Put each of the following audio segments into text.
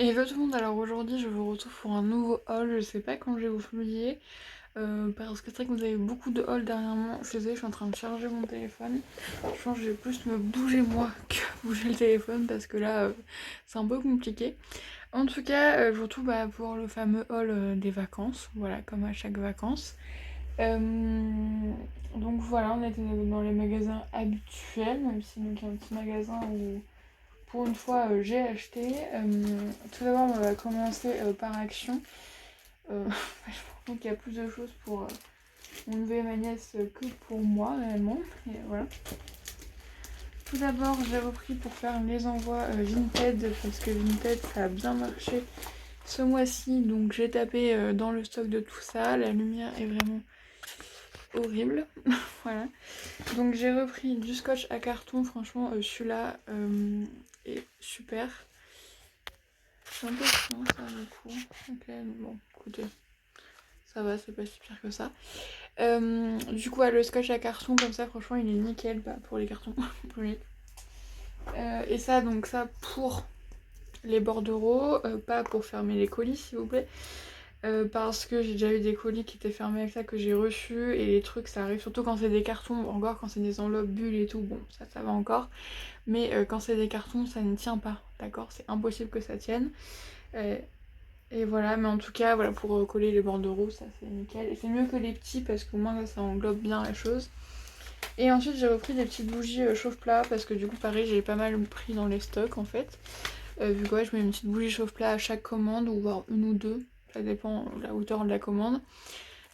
Hello tout le monde, alors aujourd'hui je vous retrouve pour un nouveau haul, je sais pas quand je vais vous publier parce que c'est vrai que vous avez beaucoup de hauls dernièrement, je suis désolée, je suis en train de charger mon téléphone, je pense que je vais plus me bouger moi que bouger le téléphone parce que là c'est un peu compliqué. En tout cas je vous retrouve pour le fameux haul des vacances, voilà comme à chaque vacances. Euh, donc voilà, on était dans les magasins habituels, même si donc il y a un petit magasin où pour une fois, j'ai acheté. Tout d'abord, on va commencer par Action. Je trouve qu'il y a plus de choses pour mon neveu et ma nièce que pour moi, réellement. Et voilà. Tout d'abord, j'ai repris pour faire les envois Vinted, parce que Vinted, ça a bien marché ce mois-ci. Donc, j'ai tapé dans le stock de tout ça. La lumière est vraiment horrible. Voilà. Donc, j'ai repris du scotch à carton. Franchement, celui-là est super. C'est un peu chiant ça du coup. Ok, bon, écoutez, ça va, c'est pas si pire que ça. Du coup, le scotch à carton comme ça, franchement, il est nickel pour les cartons. Et ça, donc ça pour les bordereaux, pas pour fermer les colis s'il vous plaît. Parce que j'ai déjà eu des colis qui étaient fermés avec ça que j'ai reçus et les trucs ça arrive surtout quand c'est des cartons, encore quand c'est des enveloppes bulles et tout, bon ça va encore. Mais quand c'est des cartons ça ne tient pas, d'accord? C'est impossible que ça tienne. Et voilà, mais en tout cas, voilà, pour coller les bordereaux, ça c'est nickel. Et c'est mieux que les petits parce qu'au moins ça englobe bien la chose. Et ensuite j'ai repris des petites bougies chauffe-plat parce que du coup pareil j'ai pas mal pris dans les stocks en fait. Vu que ouais, je mets une petite bougie chauffe-plat à chaque commande ou voire une ou deux, ça dépend de la hauteur de la commande.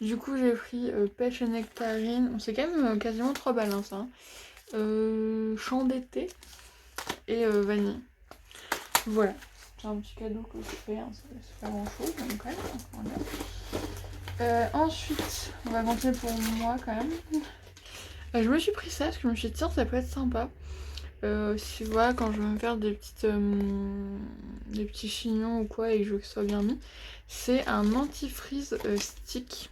Du coup j'ai pris pêche et nectarine, c'est quand même quasiment 3 balles hein, ça. Champ d'été et vanille. Voilà. C'est un petit cadeau que je fais, hein, c'est pas grand chose, donc ouais, voilà. Ensuite, on va continuer pour moi quand même. Je me suis pris ça parce que je me suis dit tiens ça peut être sympa. Si voilà quand je veux me faire des petits chignons ou quoi et que je veux que ce soit bien mis. C'est un antifreeze stick.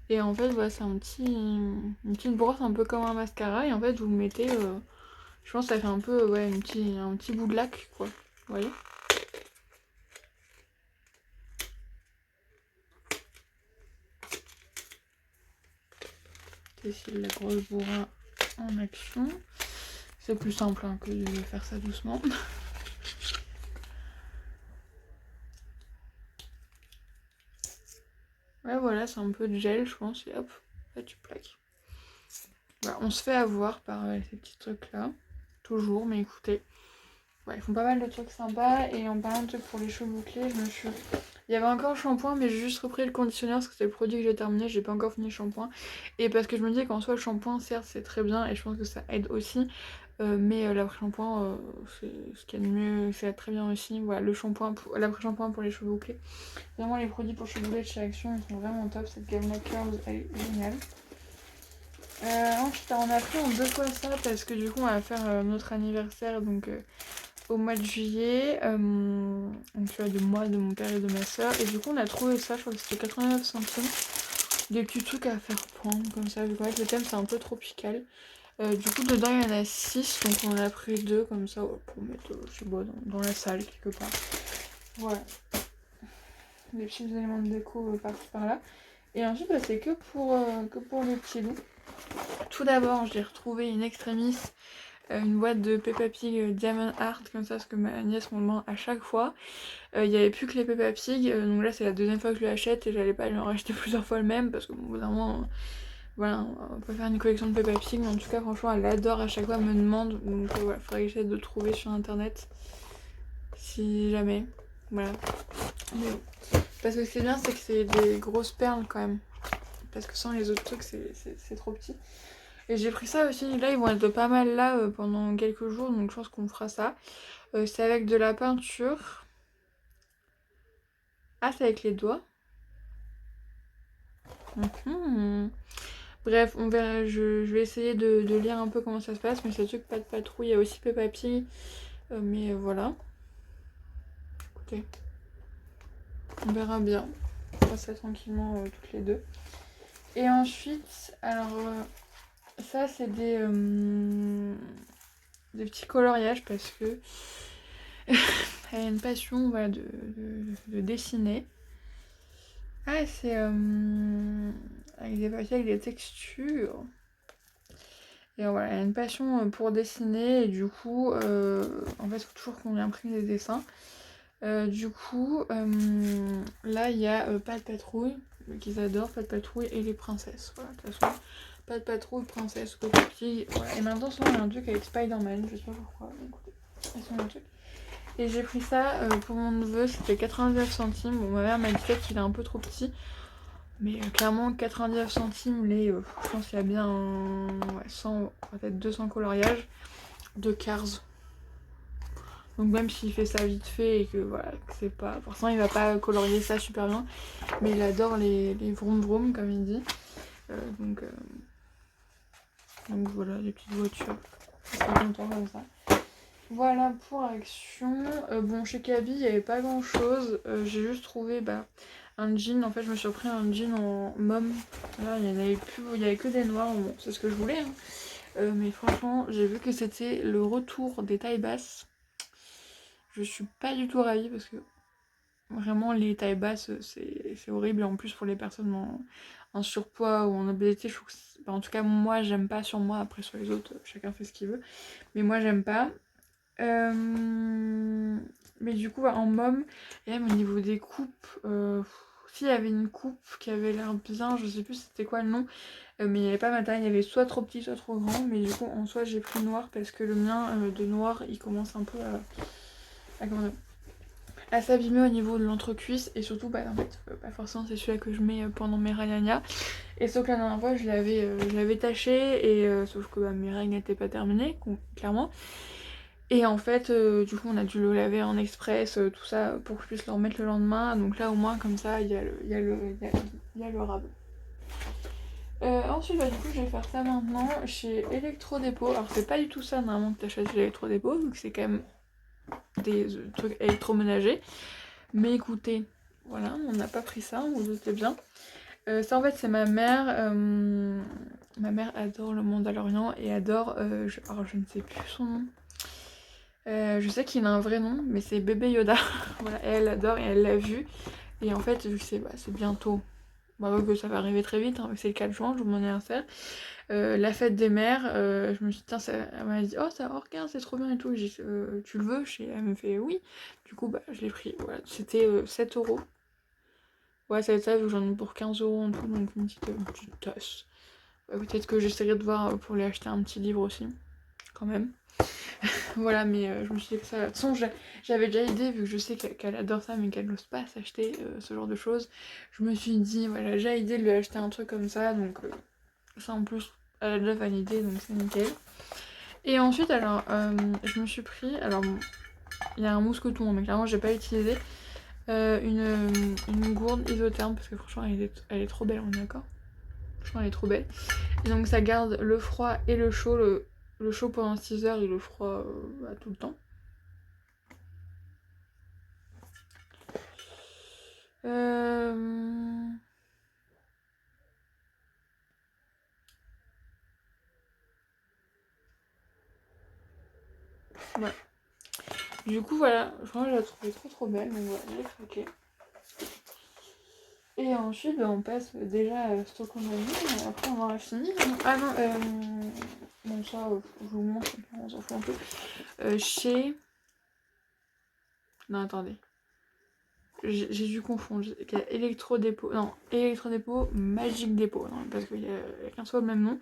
Et en fait voilà c'est une petite brosse un peu comme un mascara et en fait vous le mettez, je pense que ça fait un peu ouais un petit bout de lac quoi. Vous voyez. C'est la grosse bourrin en action. C'est plus simple hein, que de faire ça doucement. Ouais voilà, c'est un peu de gel je pense et hop, là tu plaques. Voilà, on se fait avoir par ces petits trucs là. Toujours, mais écoutez. Ouais, ils font pas mal de trucs sympas. Et en parlant de trucs pour les cheveux bouclés, je me suis... Il y avait encore le shampoing, mais j'ai juste repris le conditionneur parce que c'est le produit que j'ai terminé, j'ai pas encore fini le shampoing. Et parce que je me dis qu'en soi le shampoing certes c'est très bien et je pense que ça aide aussi. Mais l'après-shampoing c'est ce qu'il y a de mieux, c'est très bien aussi. Voilà, le shampoing, l'après-shampoing pour les cheveux bouclés. Vraiment les produits pour cheveux bouclés de chez Action ils sont vraiment top, cette gamme là Curls elle est géniale. Ensuite on a pris en deux fois ça parce que du coup on va faire notre anniversaire donc au mois de juillet, donc tu vois de moi, de mon père et de ma soeur et du coup on a trouvé ça, je crois que c'était 89 centimes, des petits trucs à faire prendre comme ça, vu que le thème c'est un peu tropical. Du coup dedans il y en a 6 donc on en a pris 2 comme ça ouais, pour mettre je sais pas dans la salle quelque part. Voilà, des petits éléments de déco par-ci par-là. Et ensuite bah, c'est que pour les petits loups. Tout d'abord, j'ai retrouvé une extrémiste, une boîte de Peppa Pig Diamond Heart, comme ça, parce que ma nièce m'en demande à chaque fois. Il n'y avait plus que les Peppa Pig, donc là c'est la deuxième fois que je l'achète et j'allais pas lui en racheter plusieurs fois le même, parce que bon, au bout d'un moment, voilà, on peut faire une collection de Peppa Pig, mais en tout cas, franchement, elle adore à chaque fois, elle me demande, donc voilà, faudrait que j'essaie de trouver sur internet, si jamais, voilà. Mais bon. Parce que ce qui est bien, c'est que c'est des grosses perles quand même, parce que sans les autres trucs, c'est trop petit. Et j'ai pris ça aussi, là ils vont être pas mal là pendant quelques jours, donc je pense qu'on fera ça. C'est avec de la peinture. Ah, c'est avec les doigts. Bref, on verra, je vais essayer de lire un peu comment ça se passe, mais c'est sûr que pas de patrouille, il y a aussi Peppa Pig, mais voilà. Écoutez, on verra bien. On fera ça tranquillement toutes les deux. Et ensuite, alors ça c'est des petits coloriages parce que elle a une passion voilà, de dessiner. Ah, c'est avec des papiers, avec des textures. Et voilà, elle a une passion pour dessiner et du coup, en fait, il faut toujours qu'on lui imprime des dessins. Du coup, là, il y a Pas de patrouille, qu'ils adorent, Pas de patrouille et les princesses. Voilà, de toute façon, Pas de patrouille, princesse, coquille. Voilà. Et maintenant, il y a un truc avec Spider-Man, je sais pas pourquoi. Écoutez, ils sont un truc. Et j'ai pris ça pour mon neveu, c'était 99 centimes. Bon, ma mère m'a dit peut-être qu'il est un peu trop petit. Mais clairement, 99 centimes, je pense qu'il y a bien 100, peut-être 200 coloriages de Cars. Donc même s'il fait ça vite fait et que voilà, que c'est pas... Forcément, il va pas colorier ça super bien. Mais il adore les vroom vroom, comme il dit. Donc voilà, les petites voitures. Je suis content comme ça. Voilà pour Action. Bon, chez Kaby, il n'y avait pas grand chose. J'ai juste trouvé un jean. En fait, je me suis pris un jean en mom. Là, il y en avait plus, il y avait que des noirs. Bon, c'est ce que je voulais. Hein. Mais franchement, j'ai vu que c'était le retour des tailles basses. Je suis pas du tout ravie parce que vraiment, les tailles basses, c'est horrible. En plus, pour les personnes en surpoids ou en obésité, je trouve que en tout cas, moi, j'aime pas sur moi. Après, sur les autres, chacun fait ce qu'il veut. Mais moi, j'aime pas. Mais du coup en mom et même au niveau des coupes s'il y avait une coupe qui avait l'air bien, je sais plus c'était quoi le nom, mais il n'y avait pas ma taille, il y avait soit trop petit soit trop grand, mais du coup en soi j'ai pris noir parce que le mien de noir il commence un peu à s'abîmer au niveau de l'entrecuisse et surtout en fait pas forcément c'est celui-là que je mets pendant mes ragnagnas et sauf que la dernière fois je l'avais taché et sauf que mes règles n'étaient pas terminées clairement. Et en fait, du coup, on a dû le laver en express, tout ça, pour que je puisse le remettre le lendemain. Donc là, au moins, comme ça, il y a le rab. Ensuite, du coup, je vais faire ça maintenant chez Electrodépôt. Alors, c'est pas du tout ça, normalement, que t'achètes chez Electrodépôt, vu que c'est quand même des trucs électroménagers. Mais écoutez, voilà, on n'a pas pris ça, vous vous doutez bien. Ça, en fait, c'est ma mère. Ma mère adore le Mandalorian et adore... alors, je ne sais plus son nom. Je sais qu'il a un vrai nom, mais c'est Bébé Yoda. Voilà, elle adore et elle l'a vu. Et en fait, vu que c'est bientôt, que ça va arriver très vite, hein, c'est le 4 juin, jour de mon anniversaire, la fête des mères, je me suis dit, tiens, elle m'a dit, oh, ça, regarde, c'est trop bien et tout. J'ai dit, tu le veux? Elle me fait oui. Du coup, je l'ai pris. Voilà, c'était 7 €. Ouais, ça va être ça, vu que j'en ai pour 15 € en tout, donc une petite tasse. Peut-être que j'essaierai de voir pour lui acheter un petit livre aussi, quand même. Voilà, mais je me suis dit que ça... De toute façon, j'avais déjà idée, vu que je sais qu'elle adore ça, mais qu'elle n'ose pas s'acheter ce genre de choses. Je me suis dit, voilà, j'ai déjà idée de lui acheter un truc comme ça, donc ça en plus, elle a déjà validé, donc c'est nickel. Et ensuite, alors, je me suis pris... Alors, bon, il y a un mousqueton, mais clairement, j'ai pas utilisé. Une gourde isotherme, parce que franchement, elle est trop belle, on est d'accord? Franchement, elle est trop belle. Et donc, ça garde le froid et le chaud, le chaud pendant 6 heures et le froid tout le temps. Ouais. Du coup voilà, franchement je la trouvais trop belle, donc voilà, j'ai craqué. Et ensuite on passe déjà à Stockholm, après on aura fini. Ah non, bon ça je vous montre, on s'en fout un peu. Chez... Non attendez. J'ai dû confondre. Electrodépôt. Non, Electrodépôt, Magic Dépôt. Non, parce qu'il y a qu'un seul le même nom.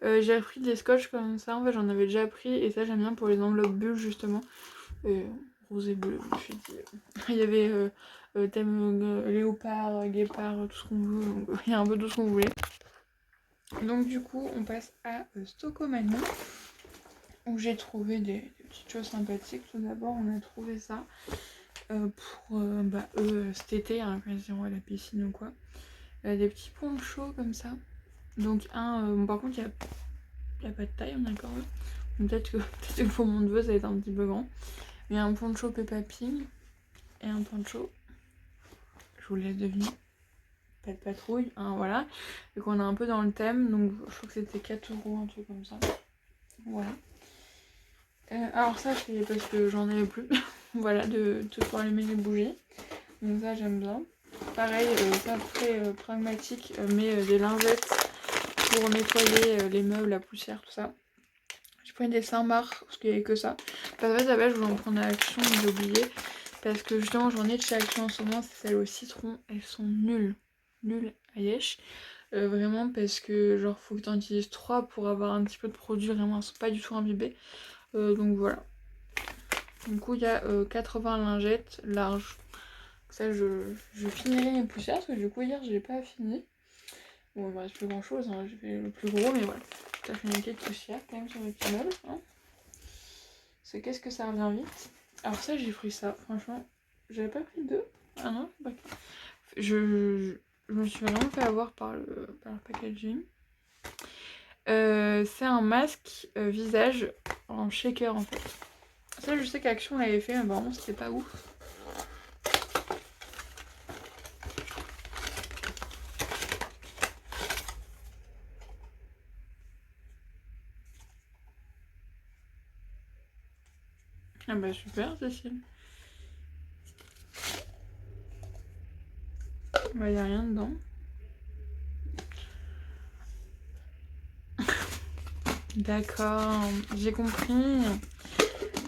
J'ai pris des scotch comme ça. En fait, j'en avais déjà pris. Et ça, j'aime bien pour les enveloppes bulles, justement. Rose et bleu, je me suis dit. Il y avait thème léopard, guépard, tout ce qu'on veut. Donc, il y a un peu tout ce qu'on voulait. Donc, du coup, on passe à Stockomanie. Où j'ai trouvé des petites choses sympathiques. Tout d'abord, on a trouvé ça. Pour eux cet été, hein, quand ils iront à la piscine ou quoi. Des petits ponchos comme ça. Donc par contre il y a pas de taille, on est d'accord. Peut-être que pour mon neveu ça va être un petit peu grand. Mais un poncho Peppa Pig et un poncho, je vous laisse deviner, pas de patrouille, hein, voilà. Et qu'on est un peu dans le thème, donc je crois que c'était 4 €, un truc comme ça. Voilà. Alors ça c'est parce que j'en avais plus. Voilà, de pouvoir allumer les bougies. Donc ça j'aime bien. Pareil, pas très pragmatique, mais des lingettes pour nettoyer les meubles, la poussière, tout ça. J'ai pris des Saint-Marc, parce qu'il n'y avait que ça. Parce qu'en fait, à la base, je voulais en prendre à Action, mais j'ai oublié. Parce que justement, j'en ai de chez Action en ce moment, c'est celles au citron. Elles sont nulles. Nulles à yesh. Vraiment, parce que genre, faut que tu en utilises 3 pour avoir un petit peu de produit. Vraiment, elles sont pas du tout imbibées. Donc voilà. Du coup, il y a 80 lingettes larges. Ça, je finirai mes poussières, parce que du coup, hier, je l'ai pas fini. Bon, il me reste plus grand chose, hein. J'ai fait le plus gros, mais voilà. Ça fait une petite poussière quand même sur mes petits meubles. Hein. C'est qu'est-ce que ça revient vite. Alors ça, j'ai pris ça, franchement. J'avais pas pris deux. Ah non, pas... je me suis vraiment fait avoir par le packaging. C'est un masque visage en shaker en fait. Ça, je sais qu'Action l'avait fait, mais vraiment, c'était pas ouf. Ah bah super, Cécile. Bah, y a rien dedans. D'accord, j'ai compris.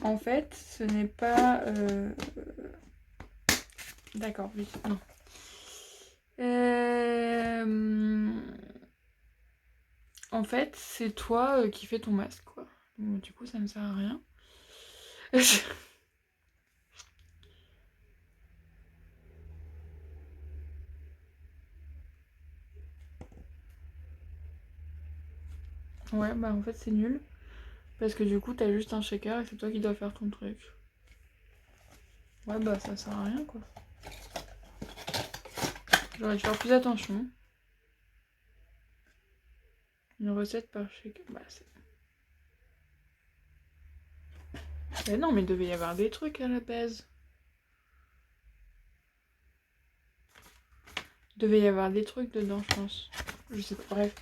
En fait, ce n'est pas... D'accord, oui, non. En fait, c'est toi qui fais ton masque, quoi. Donc, du coup, ça ne sert à rien. Ouais, bah en fait, c'est nul. Parce que du coup, t'as juste un shaker et c'est toi qui dois faire ton truc. Ouais, bah ça sert à rien, quoi. J'aurais dû faire plus attention. Une recette par shaker. Bah, c'est... Mais non, mais il devait y avoir des trucs à la base. Il devait y avoir des trucs dedans, je pense. Je sais pas, bref.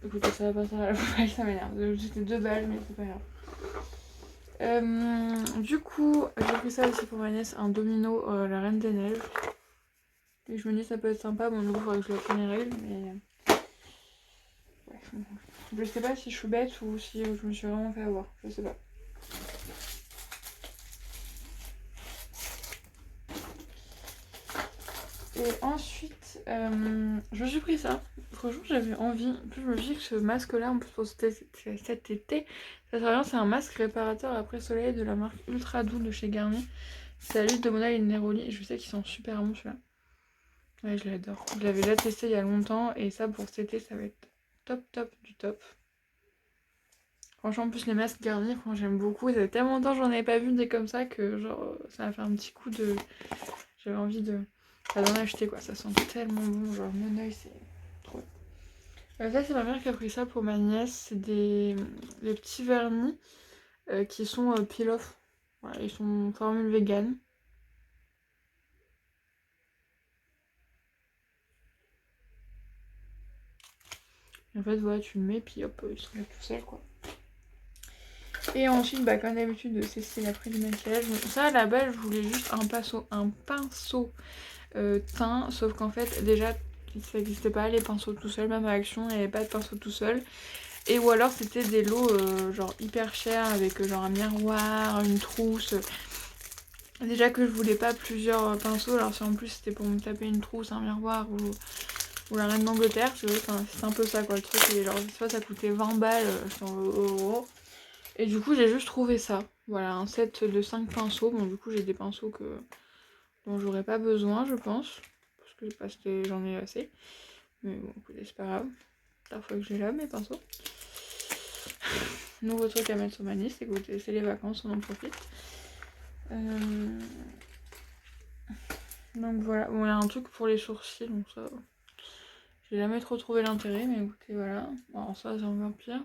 Écoutez, ça va pas ça à la poubelle, ça m'énerve. C'était 2 balles, mais c'est pas grave. Du coup, j'ai pris ça aussi pour ma nièce, un domino, la Reine des Neiges. Et je me dis ça peut être sympa, bon du coup faudrait que je le prenne les règles, mais... Ouais. Je sais pas si je suis bête ou si je me suis vraiment fait avoir, je sais pas. Et ensuite, je me suis pris ça. Franchement, j'avais envie. En plus, je me suis dit que ce masque-là, en plus pour cet été, ça serait bien. C'est un masque réparateur après soleil de la marque Ultra Doux de chez Garnier. C'est à l'huile de Mona et Neroli. Je sais qu'ils sont super bons celui-là. Ouais, je l'adore. Je l'avais déjà testé il y a longtemps et ça pour cet été, ça va être top top du top. Franchement, en plus les masques Garnier, j'aime beaucoup. Ça fait tellement longtemps que j'en avais pas vu des comme ça que genre ça m'a fait un petit coup de... J'avais envie de... d'en acheter quoi. Ça sent tellement bon. Genre mon oeil c'est trop... Ça c'est ma mère qui a pris ça pour ma nièce. C'est des petits vernis qui sont peel-off. Voilà, ils sont formule vegan. En fait, voilà, tu le mets, puis hop, il se lève tout seul, quoi. Et ensuite, bah, comme d'habitude, c'est après du maquillage. Donc, ça, à la base, je voulais juste un pinceau teint, sauf qu'en fait, déjà, ça n'existait pas, les pinceaux tout seuls, même à Action, il n'y avait pas de pinceau tout seul. Et ou alors, c'était des lots, genre, hyper chers, avec genre un miroir, une trousse. Déjà que je voulais pas plusieurs pinceaux, alors si en plus c'était pour me taper une trousse, un miroir ou la reine d'Angleterre, c'est un peu ça quoi le truc. Et genre, soit ça coûtait 20 balles, j'étais en oh. Et du coup, j'ai juste trouvé ça. Voilà, un set de 5 pinceaux. Bon, du coup, j'ai des pinceaux dont j'aurais pas besoin, je pense. Parce que j'en ai assez. Mais bon, écoutez, c'est pas grave. La fois que j'ai là, mes pinceaux. Nouveau truc à mettre sur ma liste. Écoutez, c'est les vacances, on en profite. Donc voilà, bon, il y a un truc pour les sourcils, donc ça, j'ai jamais trop trouvé l'intérêt, mais écoutez, voilà. Alors ça, c'est encore pire.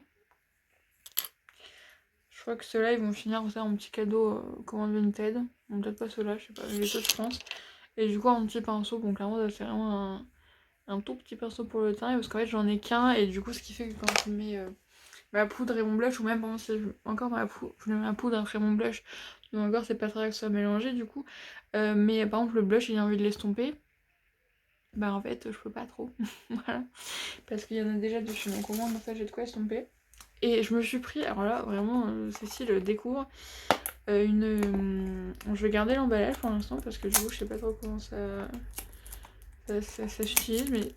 Je crois que ceux-là, ils vont finir ça en petit cadeau commande Vinted. Bon, peut-être pas ceux-là, je sais pas, les autres, je pense. Et du coup, un petit pinceau, bon, clairement, ça c'est vraiment un tout petit pinceau pour le teint, parce qu'en fait, j'en ai qu'un, et du coup, ce qui fait que quand je mets ma poudre et mon blush, ou même, par exemple, si je mets encore je mets ma poudre après mon blush, Donc encore c'est pas très grave que ça soit mélangé du coup. Mais par exemple le blush j'ai envie de l'estomper. Bah en fait je peux pas trop. Voilà. Parce qu'il y en a déjà dessus. Donc au moins dans ça j'ai de quoi estomper. Et je me suis pris, alors là vraiment Cécile découvre je vais garder l'emballage pour l'instant parce que du coup je sais pas trop comment ça s'utilise, mais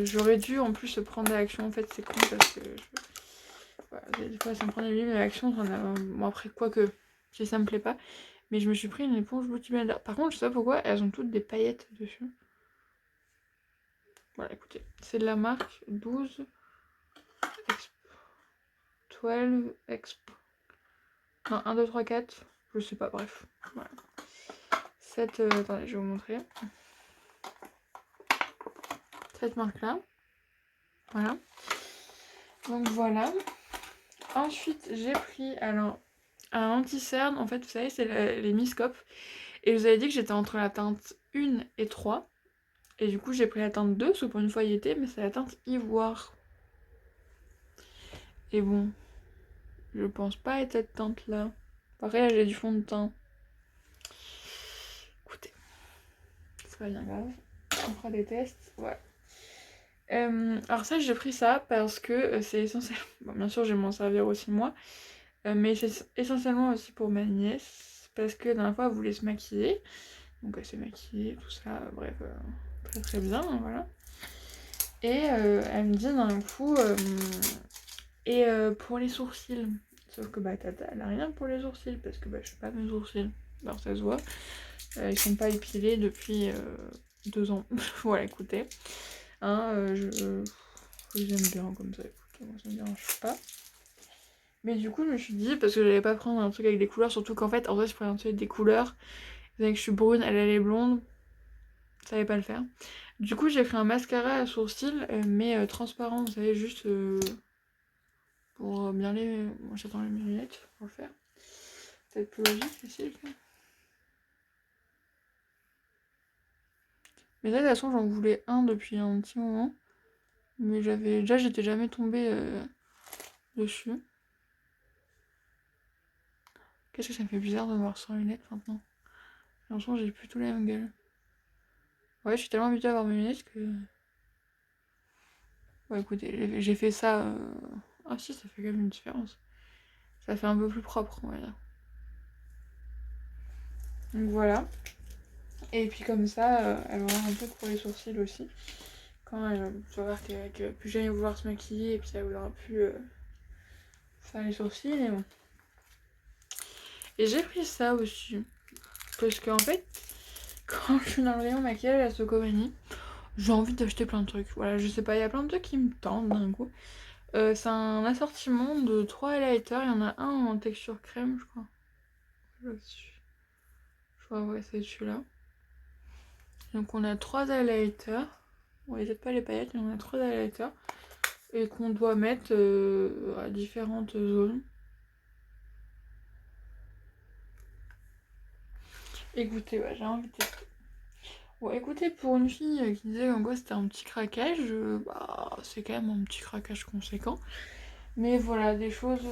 j'aurais dû en plus prendre des actions, en fait c'est con parce que voilà, des fois ça me prend des milliers, mais actions bon après quoi que si ça me plaît pas, mais je me suis pris une éponge Beauty Blender. Par contre je sais pas pourquoi elles ont toutes des paillettes dessus. Voilà écoutez, c'est de la marque 12 12 Exp. Non 1, 2, 3, 4, je sais pas, bref. Voilà. Attendez, je vais vous montrer. Cette marque là. Voilà. Donc voilà. Ensuite, j'ai pris alors un anti-cerne. En fait, vous savez, c'est les Miscop. Et je vous avais dit que j'étais entre la teinte 1 et 3. Et du coup, j'ai pris la teinte 2, parce que pour une fois, il était, mais c'est la teinte ivoire. Et bon, je pense pas être cette teinte-là. Pareil, là, j'ai du fond de teint. Écoutez, c'est pas bien grave. On fera des tests. Voilà. Alors ça, j'ai pris ça parce que c'est essentiel. Bon, bien sûr, je vais m'en servir aussi moi. Mais c'est essentiellement aussi pour ma nièce. Parce que la dernière fois, elle voulait se maquiller. Donc elle s'est maquillée, tout ça. Bref, très très bien, voilà. Et elle me dit d'un coup... pour les sourcils. Sauf que bah Tata, elle a rien pour les sourcils. Parce que bah je fais pas mes sourcils. Alors ça se voit. Ils sont pas épilés depuis 2 ans. Voilà, écoutez. Hein, je les aime bien comme ça, écoutez, moi ça me dérange pas. Mais du coup je me suis dit, parce que j'allais pas prendre un truc avec des couleurs, surtout qu'en fait en vrai je prenais un truc avec des couleurs. Vous savez que je suis brune, elle est blonde, ça allait pas le faire. Du coup j'ai pris un mascara à sourcils, mais transparent, vous savez, juste pour bien les... Moi j'attends les lunettes pour le faire. Peut-être plus logique ici le fait. Mais là de toute façon j'en voulais un depuis un petit moment. Mais j'étais jamais tombée dessus. Qu'est-ce que ça me fait bizarre de me voir sans lunettes maintenant. J'ai l'impression que j'ai plus tout la même gueule. Ouais, je suis tellement habituée à avoir mes lunettes que... Ouais, écoutez, j'ai fait ça... Ah si, ça fait quand même une différence. Ça fait un peu plus propre, on va dire. Donc voilà. Et puis comme ça, elle aura un peu pour les sourcils aussi. Quand elle va voir qu'elle va plus jamais vouloir se maquiller et puis elle voudra plus faire les sourcils. Et bon. Et j'ai pris ça aussi. Parce qu'en fait, quand je suis dans le rayon maquillage à Socomani, j'ai envie d'acheter plein de trucs. Voilà, je sais pas, il y a plein de trucs qui me tentent d'un coup. C'est un assortiment de 3 highlighters. Il y en a un en texture crème, je crois. Je crois, ouais, c'est celui-là. Donc on a 3 highlighters. On voit peut-être pas les paillettes, mais on a 3 highlighters. Et qu'on doit mettre à différentes zones. Écoutez, ouais, j'ai envie de tester. Bon, écoutez, pour une fille qui disait qu'en gros c'était un petit craquage, bah, c'est quand même un petit craquage conséquent. Mais voilà, des choses...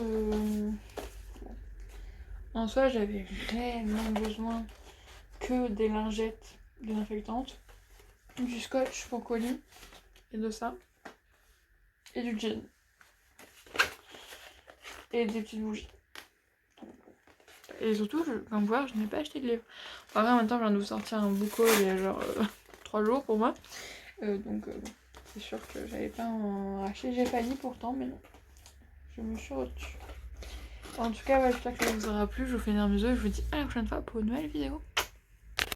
En soi, j'avais réellement besoin que des lingettes désinfectantes, du scotch pour colis, et de ça, et du gin. Et des petites bougies. Et surtout, comme vous voyez, je n'ai pas acheté de livre. Enfin, en même temps, je viens de vous sortir un bouco il y a genre 3 jours pour moi. Donc, c'est sûr que j'allais pas en racheter. J'ai failli pourtant, mais non. Je me suis retenue. En tout cas, ouais, j'espère que ça vous aura plu. Je vous fais un bisou et je vous dis à la prochaine fois pour une nouvelle vidéo.